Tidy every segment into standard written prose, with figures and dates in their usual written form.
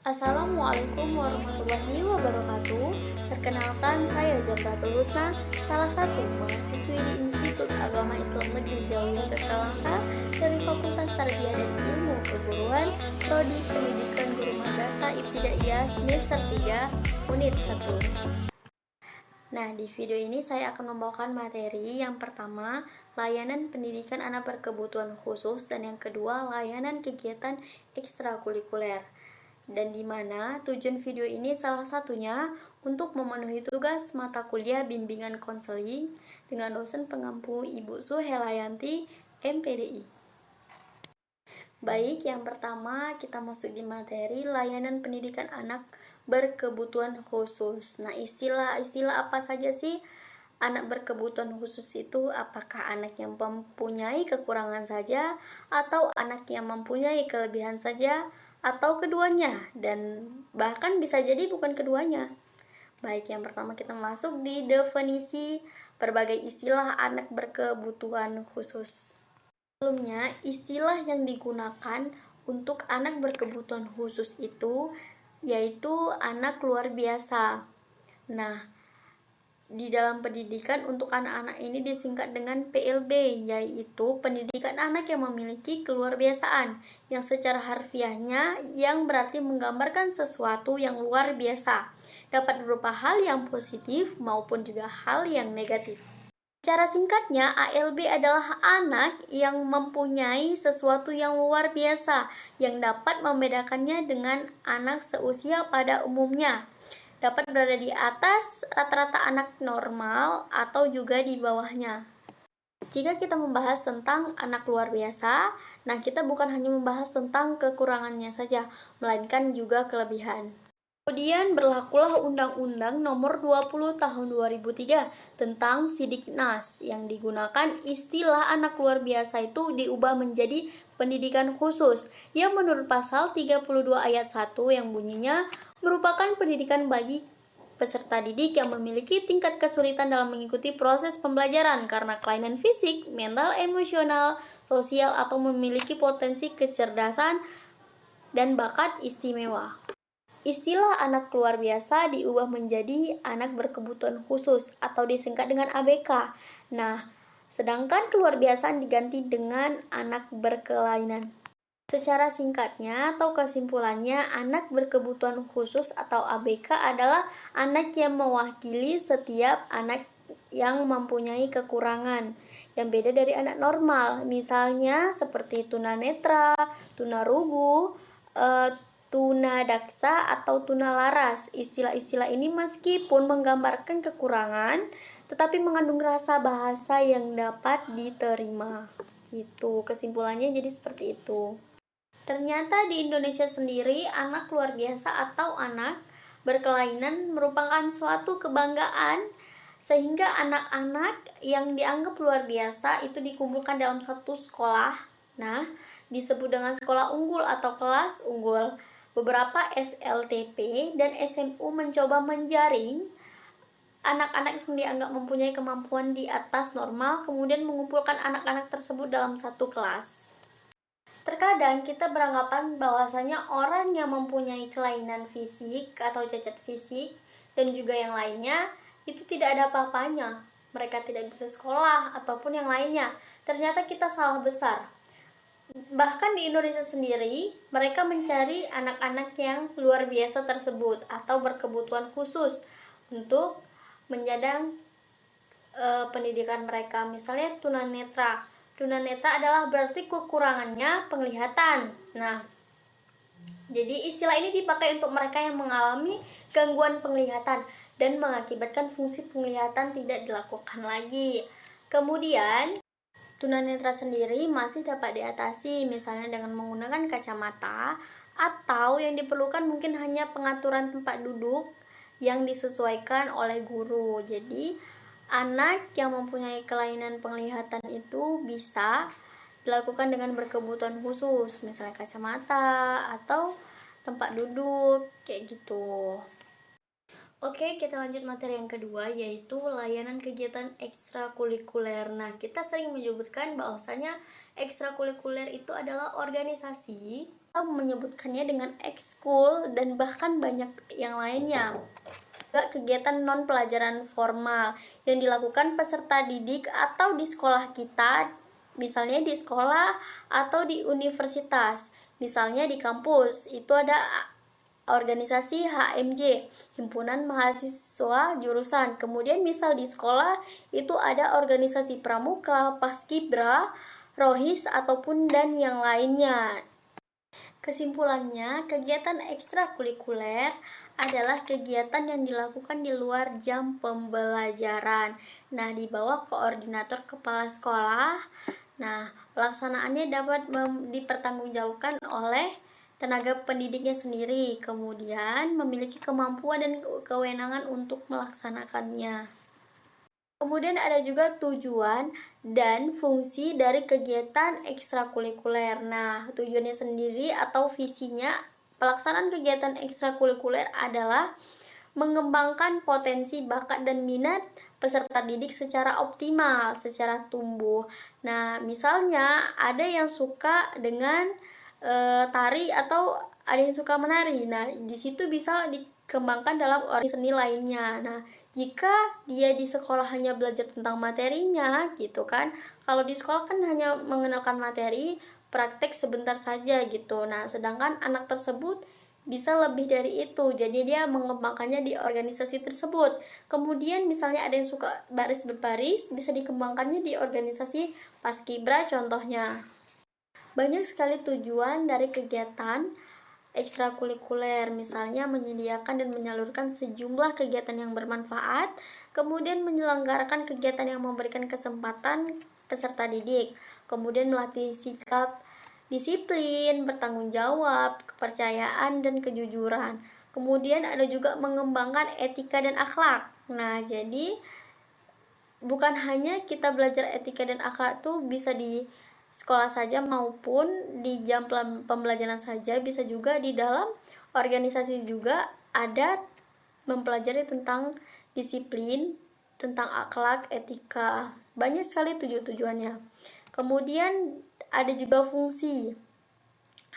Assalamualaikum warahmatullahi wabarakatuh. Perkenalkan, saya Jamratul Husna, salah satu mahasiswi di Institut Agama Islam Negeri Jawa Yogyakarta dari Fakultas Tarbiyah dan Ilmu Keguruan, Prodi Pendidikan Guru Madrasah Ibtidaiyah semester 3, unit 1. Nah, di video ini saya akan membawakan materi yang pertama, layanan pendidikan anak berkebutuhan khusus, dan yang kedua, layanan kegiatan ekstrakurikuler. Dan di mana tujuan video ini salah satunya untuk memenuhi tugas mata kuliah bimbingan konseling dengan dosen pengampu Ibu Suhelayanti, MPDI. Baik, yang pertama kita masuk di materi layanan pendidikan anak berkebutuhan khusus. Nah, istilah apa saja sih anak berkebutuhan khusus itu? Apakah anak yang mempunyai kekurangan saja, atau anak yang mempunyai kelebihan saja, atau keduanya, dan bahkan bisa jadi bukan keduanya? Baik, yang pertama kita masuk di definisi berbagai istilah anak berkebutuhan khusus. Sebelumnya, istilah yang digunakan untuk anak berkebutuhan khusus itu yaitu anak luar biasa. Nah, di dalam pendidikan untuk anak-anak ini disingkat dengan PLB, yaitu pendidikan anak yang memiliki keluarbiasaan, yang secara harfiahnya yang berarti menggambarkan sesuatu yang luar biasa, dapat berupa hal yang positif maupun juga hal yang negatif. Cara singkatnya, ALB adalah anak yang mempunyai sesuatu yang luar biasa, yang dapat membedakannya dengan anak seusia pada umumnya. Dapat berada di atas rata-rata anak normal atau juga di bawahnya. Jika kita membahas tentang anak luar biasa, nah kita bukan hanya membahas tentang kekurangannya saja, melainkan juga kelebihan. Kemudian berlakulah Undang-Undang Nomor 20 Tahun 2003 tentang Sidiknas, yang digunakan istilah anak luar biasa itu diubah menjadi pendidikan khusus, yang menurut pasal 32 ayat 1 yang bunyinya merupakan pendidikan bagi peserta didik yang memiliki tingkat kesulitan dalam mengikuti proses pembelajaran karena kelainan fisik, mental, emosional, sosial, atau memiliki potensi kecerdasan dan bakat istimewa. Istilah anak luar biasa diubah menjadi anak berkebutuhan khusus atau disingkat dengan ABK. Nah, sedangkan keluarbiasaan diganti dengan anak berkelainan. Secara singkatnya atau kesimpulannya, anak berkebutuhan khusus atau ABK adalah anak yang mewakili setiap anak yang mempunyai kekurangan yang beda dari anak normal. Misalnya seperti tunanetra, tunarungu, tunadaksa, atau tunalaras. Istilah-istilah ini meskipun menggambarkan kekurangan, tetapi mengandung rasa bahasa yang dapat diterima. Gitu, kesimpulannya jadi seperti itu. Ternyata di Indonesia sendiri, anak luar biasa atau anak berkelainan merupakan suatu kebanggaan, sehingga anak-anak yang dianggap luar biasa itu dikumpulkan dalam satu sekolah. Nah, disebut dengan sekolah unggul atau kelas unggul. Beberapa SLTP dan SMU mencoba menjaring anak-anak yang dianggap mempunyai kemampuan di atas normal, kemudian mengumpulkan anak-anak tersebut dalam satu kelas. Terkadang kita beranggapan bahwasanya orang yang mempunyai kelainan fisik atau cacat fisik dan juga yang lainnya itu tidak ada apa-apanya. Mereka tidak bisa sekolah ataupun yang lainnya. Ternyata kita salah besar. Bahkan di Indonesia sendiri, mereka mencari anak-anak yang luar biasa tersebut atau berkebutuhan khusus untuk menjadang pendidikan mereka. Misalnya tunanetra. Tunanetra adalah berarti kekurangannya penglihatan. Nah, jadi istilah ini dipakai untuk mereka yang mengalami gangguan penglihatan dan mengakibatkan fungsi penglihatan tidak dilakukan lagi. Kemudian tunanetra sendiri masih dapat diatasi, misalnya dengan menggunakan kacamata, atau yang diperlukan mungkin hanya pengaturan tempat duduk yang disesuaikan oleh guru. Jadi, anak yang mempunyai kelainan penglihatan itu bisa dilakukan dengan berkebutuhan khusus, misalnya kacamata atau tempat duduk, kayak gitu. Oke, kita lanjut materi yang kedua, yaitu layanan kegiatan ekstrakurikuler. Nah, kita sering menyebutkan bahwasanya ekstrakurikuler itu adalah organisasi menyebutkannya dengan ekskul dan bahkan banyak yang lainnya. Juga kegiatan non pelajaran formal yang dilakukan peserta didik atau di sekolah kita, misalnya di sekolah atau di universitas. Misalnya di kampus itu ada organisasi HMJ, himpunan mahasiswa jurusan. Kemudian misal di sekolah itu ada organisasi pramuka, paskibra, rohis ataupun dan yang lainnya. Kesimpulannya, kegiatan ekstrakurikuler adalah kegiatan yang dilakukan di luar jam pembelajaran. Nah, di bawah koordinator kepala sekolah. Nah, pelaksanaannya dapat dipertanggungjawabkan oleh tenaga pendidiknya sendiri, kemudian memiliki kemampuan dan kewenangan untuk melaksanakannya. Kemudian ada juga tujuan dan fungsi dari kegiatan ekstrakurikuler. Nah, tujuannya sendiri atau visinya pelaksanaan kegiatan ekstrakurikuler adalah mengembangkan potensi bakat dan minat peserta didik secara optimal, secara tumbuh. Nah, misalnya ada yang suka dengan tari atau ada yang suka menari. Nah, di situ bisa dikembangkan dalam seni lainnya. Nah, jika dia di sekolah hanya belajar tentang materinya gitu kan, kalau di sekolah kan hanya mengenalkan materi, praktek sebentar saja gitu. Nah, sedangkan anak tersebut bisa lebih dari itu, jadi dia mengembangkannya di organisasi tersebut. Kemudian misalnya ada yang suka baris berbaris, bisa dikembangkannya di organisasi paskibra contohnya. Banyak sekali tujuan dari kegiatan ekstrakurikuler, misalnya menyediakan dan menyalurkan sejumlah kegiatan yang bermanfaat, kemudian menyelenggarakan kegiatan yang memberikan kesempatan peserta didik, kemudian melatih sikap disiplin, bertanggung jawab, kepercayaan, dan kejujuran. Kemudian ada juga mengembangkan etika dan akhlak. Nah, jadi bukan hanya kita belajar etika dan akhlak tuh bisa di sekolah saja maupun di jam pembelajaran saja, bisa juga di dalam organisasi juga ada mempelajari tentang disiplin, tentang akhlak, etika. Banyak sekali tujuannya. Kemudian ada juga fungsi.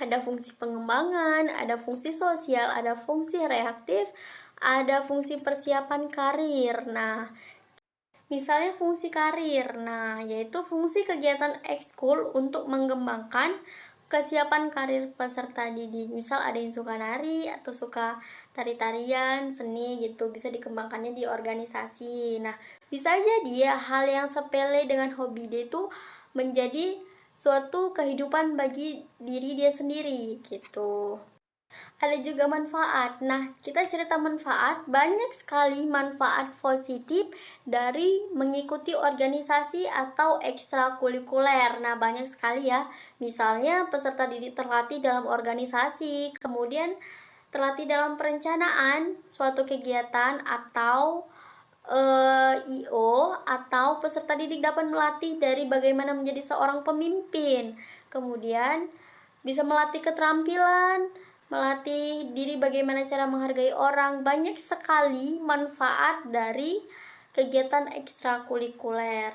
Ada fungsi pengembangan, ada fungsi sosial, ada fungsi reaktif, ada fungsi persiapan karir. Nah, misalnya fungsi karir, nah yaitu fungsi kegiatan ekskul untuk mengembangkan kesiapan karir peserta didik. Misal ada yang suka nari atau suka tari-tarian, seni gitu, bisa dikembangkannya di organisasi. Nah, bisa jadi ya hal yang sepele dengan hobi dia itu menjadi suatu kehidupan bagi diri dia sendiri gitu. Ada juga manfaat. Nah, kita cerita manfaat, banyak sekali manfaat positif dari mengikuti organisasi atau ekstrakurikuler. Nah, banyak sekali ya. Misalnya peserta didik terlatih dalam organisasi, kemudian terlatih dalam perencanaan suatu kegiatan atau IO, atau peserta didik dapat melatih dari bagaimana menjadi seorang pemimpin. Kemudian bisa melatih keterampilan, melatih diri bagaimana cara menghargai orang. Banyak sekali manfaat dari kegiatan ekstrakurikuler.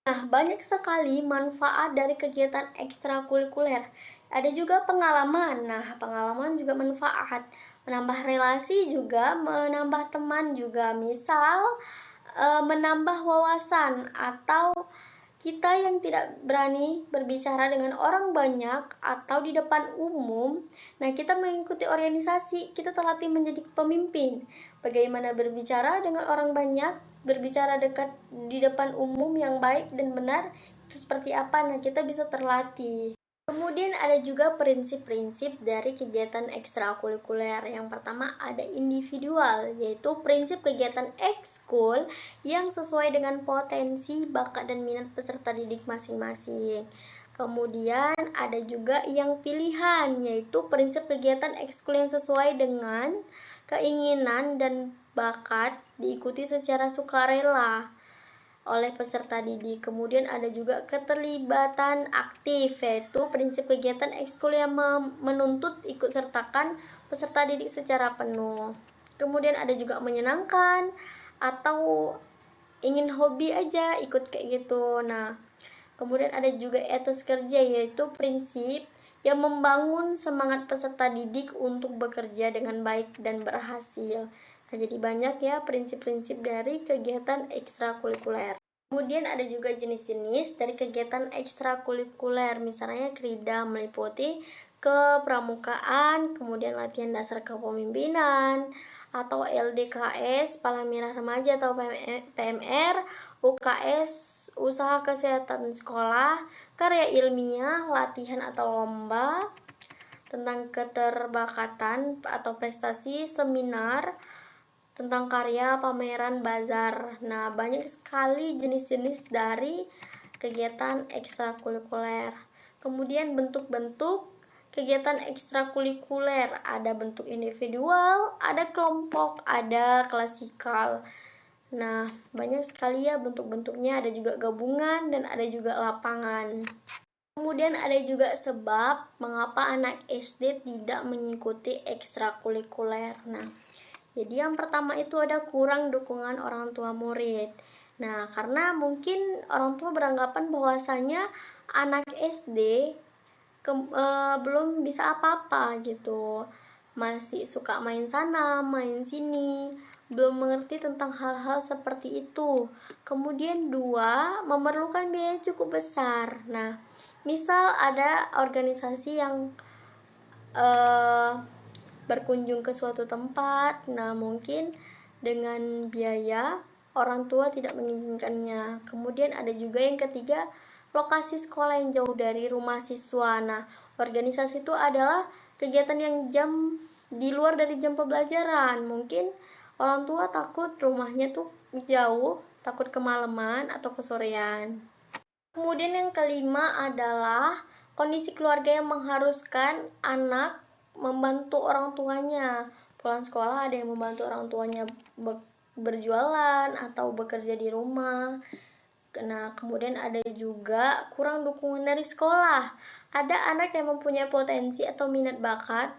Nah, banyak sekali manfaat dari kegiatan ekstrakurikuler. Ada juga pengalaman. Nah, pengalaman juga manfaat. Menambah relasi juga, menambah teman juga. Misal, menambah wawasan atau kita yang tidak berani berbicara dengan orang banyak atau di depan umum. Nah, kita mengikuti organisasi, kita terlatih menjadi pemimpin. Bagaimana berbicara dengan orang banyak, berbicara dekat di depan umum yang baik dan benar, itu seperti apa? Nah, kita bisa terlatih. Kemudian ada juga prinsip-prinsip dari kegiatan ekstrakurikuler. Yang pertama ada individual, yaitu prinsip kegiatan ekskul yang sesuai dengan potensi, bakat, dan minat peserta didik masing-masing. Kemudian ada juga yang pilihan, yaitu prinsip kegiatan ekskul yang sesuai dengan keinginan dan bakat diikuti secara sukarela oleh peserta didik. Kemudian ada juga keterlibatan aktif, yaitu prinsip kegiatan ekskul yang menuntut ikut sertakan peserta didik secara penuh. Kemudian ada juga menyenangkan atau ingin hobi aja ikut kayak gitu. Nah, kemudian ada juga etos kerja, yaitu prinsip yang membangun semangat peserta didik untuk bekerja dengan baik dan berhasil. Nah, jadi banyak ya prinsip-prinsip dari kegiatan ekstrakurikuler. Kemudian ada juga jenis-jenis dari kegiatan ekstrakurikuler, misalnya krida meliputi kepramukaan, kemudian latihan dasar kepemimpinan, atau LDKS, Palang Merah Remaja atau PMR, UKS, usaha kesehatan sekolah, karya ilmiah, latihan atau lomba, tentang keterbakatan atau prestasi, seminar, tentang karya, pameran, bazar. Nah, banyak sekali jenis-jenis dari kegiatan ekstrakurikuler. Kemudian bentuk-bentuk kegiatan ekstrakurikuler, ada bentuk individual, ada kelompok, ada klasikal. Nah, banyak sekali ya bentuk-bentuknya, ada juga gabungan dan ada juga lapangan. Kemudian ada juga sebab mengapa anak SD tidak mengikuti ekstrakurikuler. Nah, jadi yang pertama itu ada kurang dukungan orang tua murid. Nah, karena mungkin orang tua beranggapan bahwasanya anak SD belum bisa apa-apa gitu. Masih suka main sana, main sini, belum mengerti tentang hal-hal seperti itu. Kemudian dua, memerlukan biaya cukup besar. Nah, misal ada organisasi yang berkunjung ke suatu tempat, nah mungkin dengan biaya orang tua tidak mengizinkannya. Kemudian ada juga yang ketiga, lokasi sekolah yang jauh dari rumah siswa. Nah, organisasi itu adalah kegiatan yang di luar dari jam pembelajaran. Mungkin orang tua takut rumahnya tuh jauh, takut kemalaman atau kesorean. Kemudian yang kelima adalah kondisi keluarga yang mengharuskan anak membantu orang tuanya. Pulang sekolah ada yang membantu orang tuanya berjualan atau bekerja di rumah. Nah, kemudian ada juga kurang dukungan dari sekolah. Ada anak yang mempunyai potensi atau minat bakat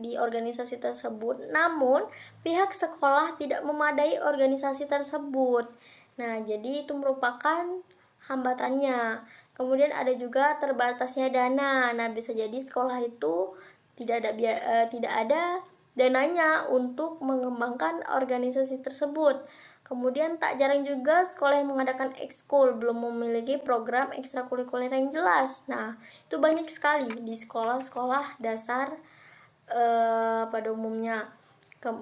di organisasi tersebut, namun pihak sekolah tidak memadai organisasi tersebut. Nah, jadi itu merupakan hambatannya. Kemudian ada juga terbatasnya dana. Nah, bisa jadi sekolah itu tidak ada dananya untuk mengembangkan organisasi tersebut. Kemudian tak jarang juga sekolah yang mengadakan ekskul belum memiliki program ekstrakurikuler yang jelas. Nah, itu banyak sekali di sekolah-sekolah dasar pada umumnya.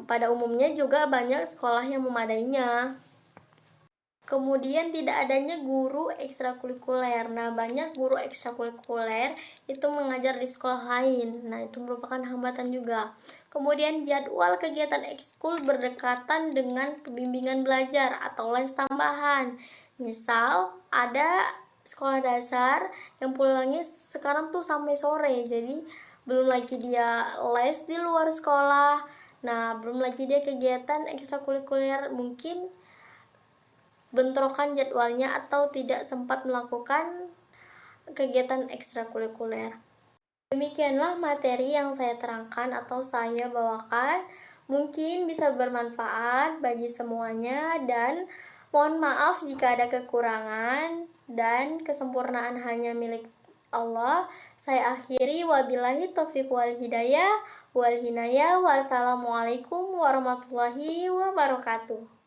Pada umumnya juga banyak sekolah yang memadainya. Kemudian tidak adanya guru ekstrakurikuler. Nah, banyak guru ekstrakurikuler itu mengajar di sekolah lain. Nah, itu merupakan hambatan juga. Kemudian jadwal kegiatan ekskul berdekatan dengan pembimbingan belajar atau les tambahan. Misal ada sekolah dasar yang pulangnya sekarang tuh sampai sore. Jadi belum lagi dia les di luar sekolah. Nah, belum lagi dia kegiatan ekstrakurikuler, mungkin bentrokan jadwalnya atau tidak sempat melakukan kegiatan ekstrakurikuler. Demikianlah materi yang saya terangkan atau saya bawakan. Mungkin bisa bermanfaat bagi semuanya dan mohon maaf jika ada kekurangan dan kesempurnaan hanya milik Allah. Saya akhiri, wabillahi taufiq wal hidayah wal hinayah. Wassalamualaikum warahmatullahi wabarakatuh.